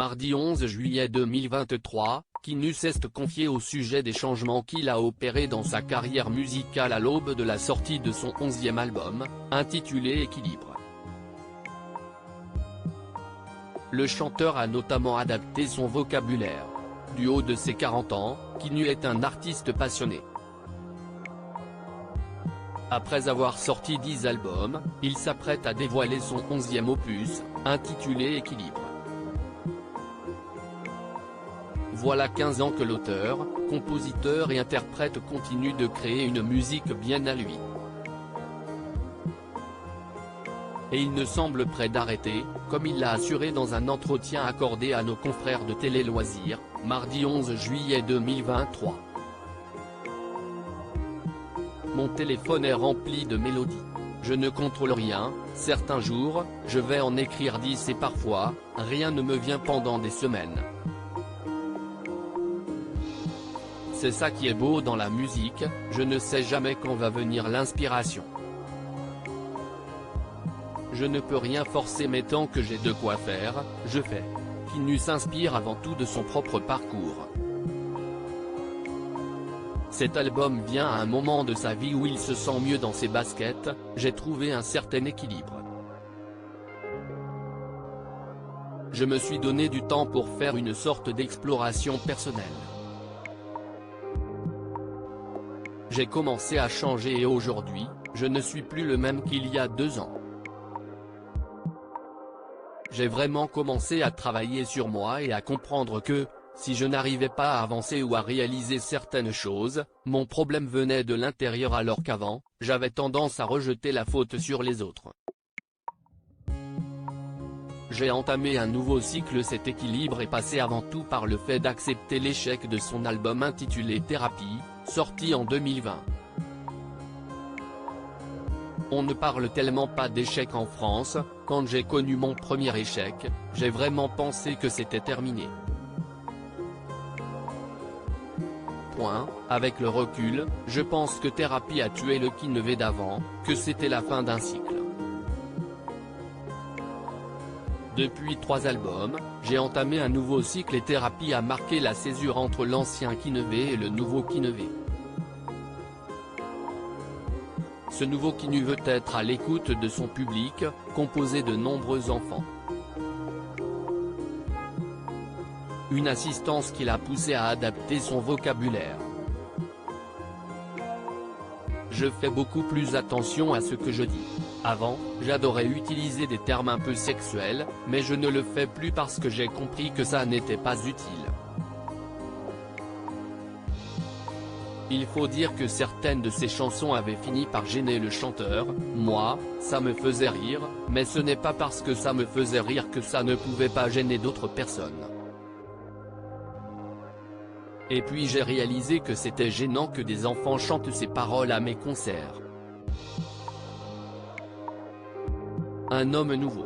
Mardi 11 juillet 2023, Kinu s'est confié au sujet des changements qu'il a opérés dans sa carrière musicale à l'aube de la sortie de son 11e album, intitulé Équilibre. Le chanteur a notamment adapté son vocabulaire. Du haut de ses 40 ans, Kinu est un artiste passionné. Après avoir sorti 10 albums, il s'apprête à dévoiler son 11e opus, intitulé Équilibre. Voilà 15 ans que l'auteur, compositeur et interprète continue de créer une musique bien à lui. Et il ne semble prêt d'arrêter, comme il l'a assuré dans un entretien accordé à nos confrères de Télé Loisirs, mardi 11 juillet 2023. Mon téléphone est rempli de mélodies. Je ne contrôle rien, certains jours, je vais en écrire 10 et parfois, rien ne me vient pendant des semaines. C'est ça qui est beau dans la musique, je ne sais jamais quand va venir l'inspiration. Je ne peux rien forcer mais tant que j'ai de quoi faire, je fais. Kinu s'inspire avant tout de son propre parcours. Cet album vient à un moment de sa vie où il se sent mieux dans ses baskets, j'ai trouvé un certain équilibre. Je me suis donné du temps pour faire une sorte d'exploration personnelle. J'ai commencé à changer et aujourd'hui, je ne suis plus le même qu'il y a 2 ans. J'ai vraiment commencé à travailler sur moi et à comprendre que, si je n'arrivais pas à avancer ou à réaliser certaines choses, mon problème venait de l'intérieur alors qu'avant, j'avais tendance à rejeter la faute sur les autres. J'ai entamé un nouveau cycle. Cet équilibre est passé avant tout par le fait d'accepter l'échec de son album intitulé Thérapie, sorti en 2020. On ne parle tellement pas d'échec en France, quand j'ai connu mon premier échec, j'ai vraiment pensé que c'était terminé. Avec le recul, je pense que Thérapie a tué le Kinevey d'avant, que c'était la fin d'un cycle. Depuis 3 albums, j'ai entamé un nouveau cycle et Thérapie a marqué la césure entre l'ancien Kinevey et le nouveau Kinevey. Ce nouveau Kinu veut être à l'écoute de son public, composé de nombreux enfants. Une assistance qui l'a poussé à adapter son vocabulaire. Je fais beaucoup plus attention à ce que je dis. Avant, j'adorais utiliser des termes un peu sexuels, mais je ne le fais plus parce que j'ai compris que ça n'était pas utile. Il faut dire que certaines de ces chansons avaient fini par gêner le chanteur. Moi, ça me faisait rire, mais ce n'est pas parce que ça me faisait rire que ça ne pouvait pas gêner d'autres personnes. Et puis j'ai réalisé que c'était gênant que des enfants chantent ces paroles à mes concerts. Un homme nouveau.